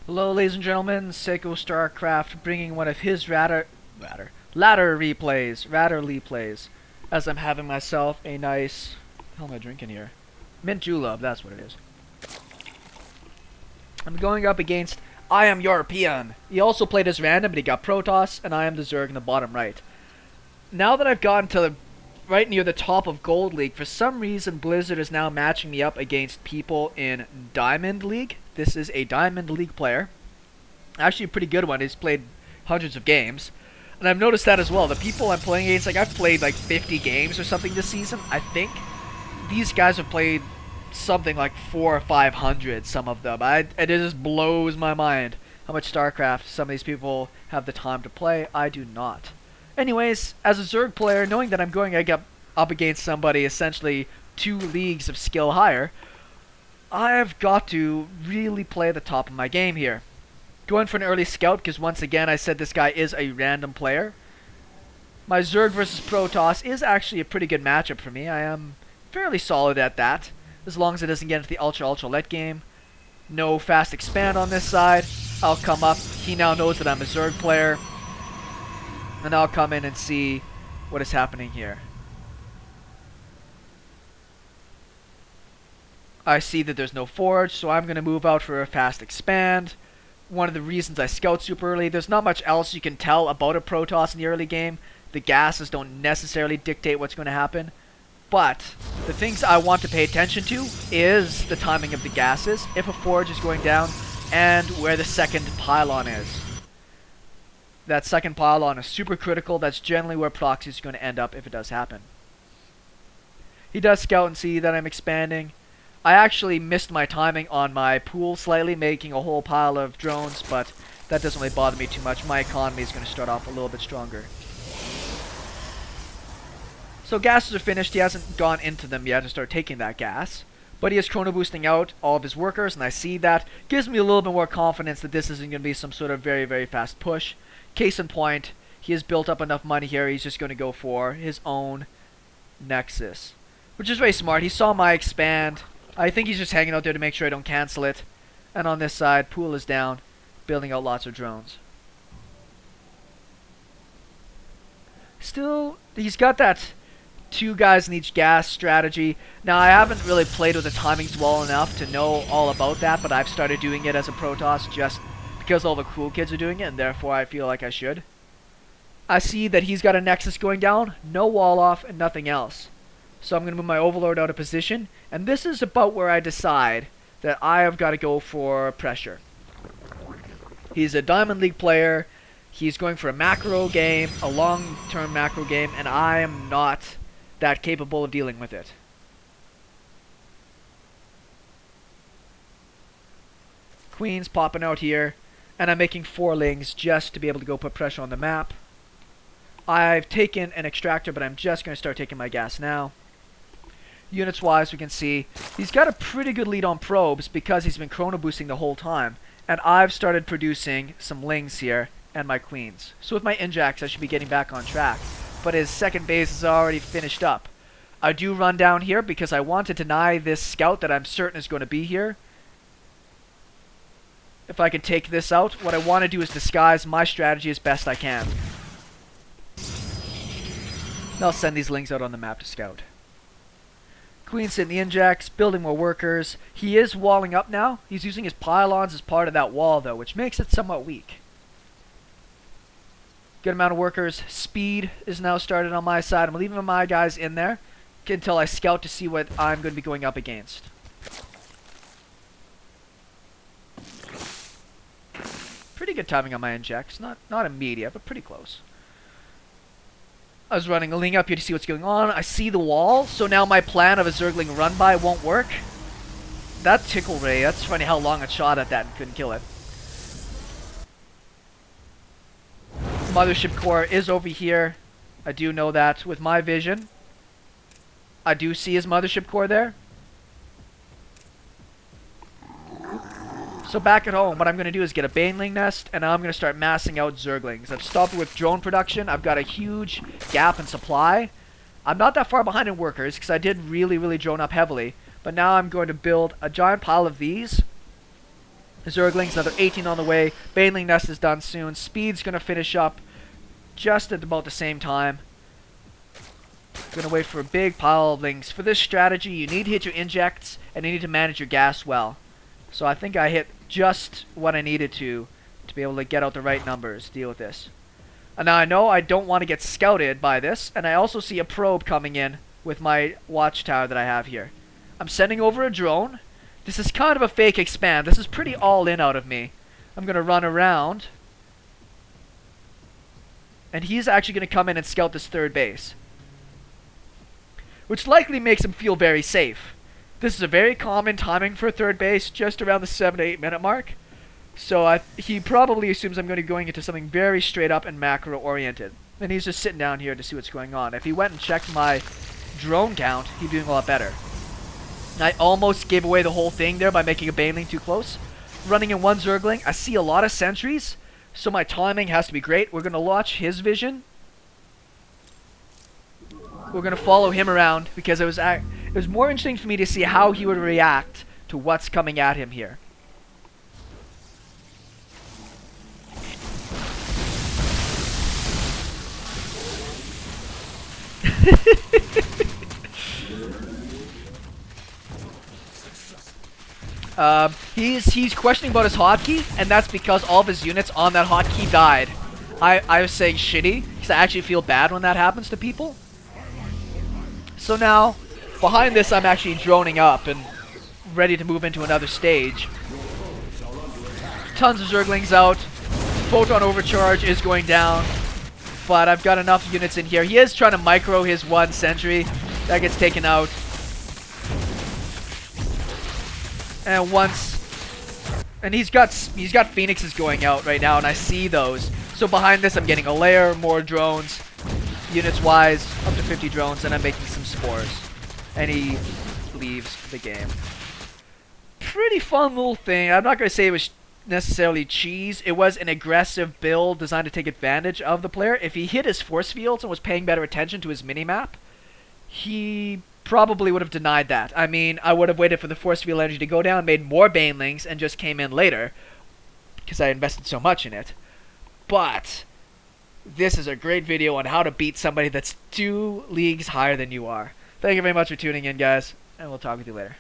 Hello, ladies and gentlemen. SeKo Starcraft bringing one of his ladder replays, as I'm having myself a nice. What the hell am I drinking here? Mint julep. That's what it is. I'm going up against IAMEUROPEAN. He also played as random, but he got Protoss, and I am the Zerg in the bottom right. Now that I've gotten to right near the top of Gold League, for some reason Blizzard is now matching me up against people in Diamond League. This is a Diamond League player. Actually a pretty good one. He's played hundreds of games. And I've noticed that as well. The people I'm playing against, like I've played like 50 games or something this season, I think. These guys have played something like 400 or 500, some of them. It just blows my mind how much StarCraft some of these people have the time to play. I do not. Anyways, as a Zerg player, knowing that I'm going up against somebody essentially 2 leagues of skill higher, I've got to really play the top of my game here. Going for an early scout because once again I said this guy is a random player. My Zerg versus Protoss is actually a pretty good matchup for me. I am fairly solid at that, as long as it doesn't get into the ultra late game. No fast expand on this side. I'll come up. He now knows that I'm a Zerg player. And I'll come in and see what is happening here. I see that there's no forge, so I'm going to move out for a fast expand. One of the reasons I scout super early, there's not much else you can tell about a Protoss in the early game. The gases don't necessarily dictate what's going to happen. But the things I want to pay attention to is the timing of the gases, if a forge is going down, and where the second pylon is. That second pylon is super critical. That's generally where proxy is going to end up if it does happen. He does scout and see that I'm expanding. I actually missed my timing on my pool slightly, making a whole pile of drones, but that doesn't really bother me too much. My economy is going to start off a little bit stronger. So gases are finished. He hasn't gone into them yet to start taking that gas. But he is chrono boosting out all of his workers, and I see that. Gives me a little bit more confidence that this isn't going to be some sort of very, very fast push. Case in point, he has built up enough money here, he's just going to go for his own Nexus. Which is very smart. He saw my expand. I think he's just hanging out there to make sure I don't cancel it. And on this side, pool is down, building out lots of drones. Still, he's got that 2 guys in each gas strategy. Now, I haven't really played with the timings well enough to know all about that, but I've started doing it as a Protoss just because all the cool kids are doing it, and therefore I feel like I should. I see that he's got a Nexus going down, no wall off, and nothing else. So I'm going to move my Overlord out of position, and this is about where I decide that I have got to go for pressure. He's a Diamond League player, he's going for a macro game, a long-term macro game, and I am not that capable of dealing with it. Queen's popping out here. And I'm making 4 lings just to be able to go put pressure on the map. I've taken an extractor, but I'm just going to start taking my gas now. Units wise, we can see he's got a pretty good lead on probes because he's been chrono boosting the whole time. And I've started producing some lings here and my queens. So with my injects, I should be getting back on track. But his second base is already finished up. I do run down here because I want to deny this scout that I'm certain is going to be here. If I can take this out, what I want to do is disguise my strategy as best I can. And I'll send these lings out on the map to scout. Queen's hitting the injects, building more workers. He is walling up now. He's using his pylons as part of that wall though, which makes it somewhat weak. Good amount of workers. Speed is now started on my side. I'm leaving my guys in there until I scout to see what I'm going to be going up against. Pretty good timing on my injects. Not immediate, but pretty close. I was running a ling up here to see what's going on. I see the wall, so now my plan of a zergling run by won't work. That tickle ray, that's funny how long it shot at that and couldn't kill it. Mothership core is over here. I do know that with my vision. I do see his mothership core there. So back at home, what I'm going to do is get a baneling nest, and now I'm going to start massing out zerglings. I've stopped with drone production. I've got a huge gap in supply. I'm not that far behind in workers, because I did really drone up heavily. But now I'm going to build a giant pile of these. Zerglings, another 18 on the way. Baneling nest is done soon. Speed's going to finish up just at about the same time. Gonna wait for a big pile of lings. For this strategy, you need to hit your injects, and you need to manage your gas well. So I think I hit just what I needed to be able to get out the right numbers, deal with this. And now I know I don't want to get scouted by this, and I also see a probe coming in with my watchtower that I have here. I'm sending over a drone. This is kind of a fake expand. This is pretty all in out of me. I'm gonna run around, and he's actually gonna come in and scout this third base, which likely makes him feel very safe. This is a very common timing for a third base, just around the 7 to 8 minute mark. So he probably assumes I'm going to be going into something very straight up and macro oriented. And he's just sitting down here to see what's going on. If he went and checked my drone count, he'd be doing a lot better. I almost gave away the whole thing there by making a baneling too close. Running in one zergling, I see a lot of sentries, so my timing has to be great. We're going to watch his vision. We're going to follow him around because it was more interesting for me to see how he would react to what's coming at him here. He's questioning about his hotkey, and that's because all of his units on that hotkey died. I was saying shitty because I actually feel bad when that happens to people. So now, behind this, I'm actually droning up and ready to move into another stage. Tons of zerglings out. Photon overcharge is going down, but I've got enough units in here. He is trying to micro his one sentry. That gets taken out. And he's got phoenixes going out right now, and I see those. So behind this, I'm getting a layer, more drones, units wise, up to 50 drones, and I'm making some spores. And he leaves the game. Pretty fun little thing. I'm not going to say it was necessarily cheese. It was an aggressive build designed to take advantage of the player. If he hit his force fields and was paying better attention to his minimap, he probably would have denied that. I mean, I would have waited for the force field energy to go down, made more banelings, and just came in later because I invested so much in it. But this is a great video on how to beat somebody that's 2 leagues higher than you are. Thank you very much for tuning in, guys, and we'll talk with you later.